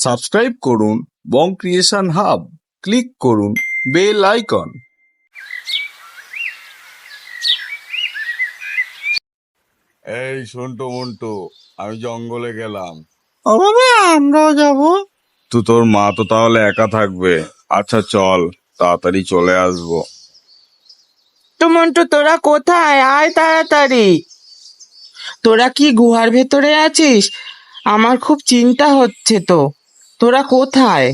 Subscribe করুন বং creation hub, click করুন bell icon. এই সন্টু মন্টু, আমি জঙ্গলে গেলাম। বাবা আমরাও যাবো। তোর মা তো তাহলে একা থাকবে। আচ্ছা চল, তাড়াতাড়ি চলে আসবো। মন্টু তোরা কোথায়? আয় তাড়াতাড়ি। তোরা কি গুহার ভেতরে আছিস? আমার খুব চিন্তা হচ্ছে তো। তোরা কোথায়?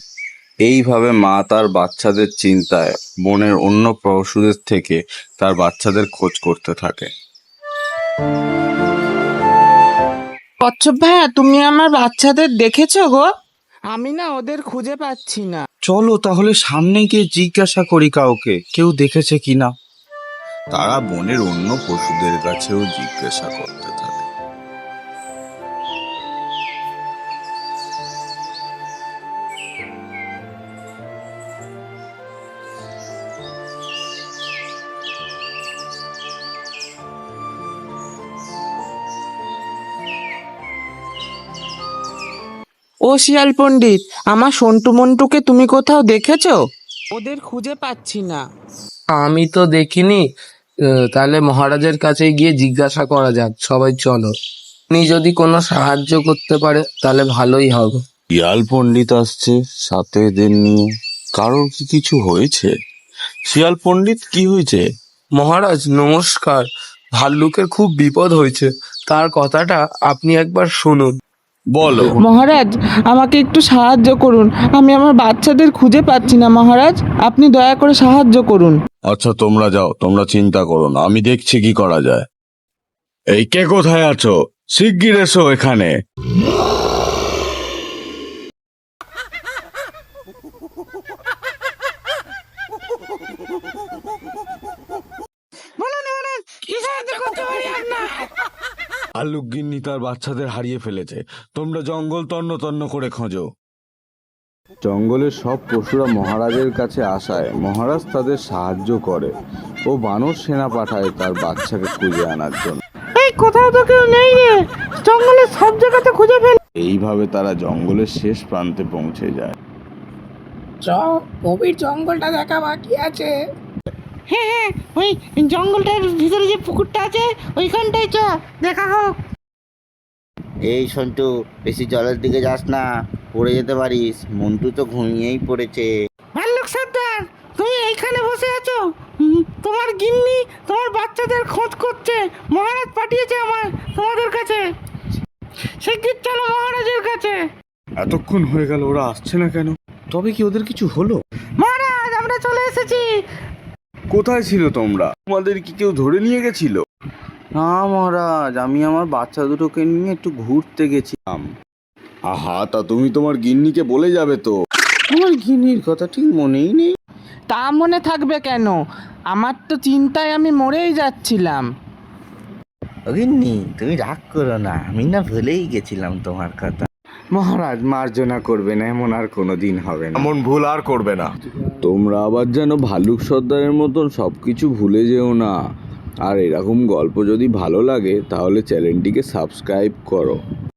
এইভাবে মা তার বাচ্চাদের চিন্তায় বনের অন্য পশুদের থেকে তার বাচ্চাদের খোঁজ করতে থাকে। কচ্ছপ ভাইয়া, তুমি আমার বাচ্চাদের দেখেছো গো? আমি না ওদের খুঁজে পাচ্ছি না। চলো তাহলে সামনে গিয়ে জিজ্ঞাসা করি কাউকে, কেউ দেখেছে কিনা। তারা বনের অন্য পশুদের কাছেও জিজ্ঞাসা করতে থাকে। ও শিয়াল পণ্ডিত, আমার সন্টু মন্টুকে তুমি কোথাও দেখেছো? ওদের খুঁজে পাচ্ছি না। আমি তো দেখিনি। তাহলে মহারাজের কাছে গিয়ে জিজ্ঞাসা করা যাক। সবাই চলো, উনি যদি কোনো সাহায্য করতে পারে তাহলে ভালোই হবে। শিয়াল পণ্ডিত আসছে সাথে এদের নিয়ে। কারোর কি কিছু হয়েছে? শিয়াল পণ্ডিত, কি হয়েছে? মহারাজ নমস্কার, ভাল্লুকের খুব বিপদ হয়েছে, তার কথাটা আপনি একবার শুনুন। বলো। মহারাজ, আমাকে একটু সাহায্য করুন। আমি আমার বাচ্চাদের খুঁজে পাচ্ছি না মহারাজ, আপনি দয়া করে সাহায্য করুন। আচ্ছা তোমরা যাও, তোমরা চিন্তা করো না, আমি দেখছি কি করা যায়। এই কে কোথায় আছো? শিগগির এসো এখানে। ভাল্লুক গিন্নি তার বাচ্চাদের হারিয়ে ফেলেছে। তোমরা জঙ্গল তন্ন তন্ন করে খোঁজো। জঙ্গলের সব পশুরা মহারাজের কাছে আসায় মহারাজ তাদের সাহায্য করে ও বানর সেনা পাঠায় তার বাচ্চাকে খুঁজে আনার জন্য। এই কোথাও তো কেউ নেই রে, জঙ্গলের সব জায়গাতে খুঁজে ফেল। এইভাবে তারা জঙ্গলের শেষ প্রান্তে পৌঁছে যায়। গভীর জঙ্গলটা দেখা বাকি আছে। হ্যাঁ, ওই জঙ্গলটার ভিতরে যে পুকুরটা আছে ওইখানটাই চ, দেখা হোক। এই সন্টু, বেশি জলের দিকে যাস না, পড়ে যেতে পারিস। মন্টু তো ঘুমিয়েই পড়েছে। ভাল্লুক সর্দার, তুমি এইখানে বসে আছো? তোমার গিন্নি তোমার বাচ্চাদের খোঁজ করছে। মহারাজ পাঠিয়েছে তোমাদের কাছে। শিগগির চলো মহারাজের কাছে। এতক্ষণ হয়ে গেল, ওরা আসছে না কেন? তবে কি ওদের কিছু হলো? মহারাজ, আমরা চলে এসেছি। কোথায় ছিল তোমরা? তোমাদের কি কেউ ধরে নিয়ে গেছিল? না মহারাজ, আমি আমার বাচ্চা দুটোকে নিয়ে একটু ঘুরতে গেছিলাম। আহা, তা তুমি তোমার গিন্নিকে বলে যাবে তো। আমার গিন্নির কথা ঠিক মনেই নেই। তা মনে থাকবে কেন? আমার তো চিন্তায় আমি মরেই যাচ্ছিলাম। গিন্নি, তুমি রাগ করো না, আমি না ভুলেই গেছিলাম তোমার কথা। মহারাজ মার্জনা করবে না, এমন আর কোনোদিন হবে না। এমন ভুল আর করবে না। তোমরা আবার যেন ভাল্লুক সর্দারের মতন সবকিছু ভুলে যেও না। আর এরকম গল্প যদি ভালো লাগে তাহলে চ্যানেলটিকে সাবস্ক্রাইব করো।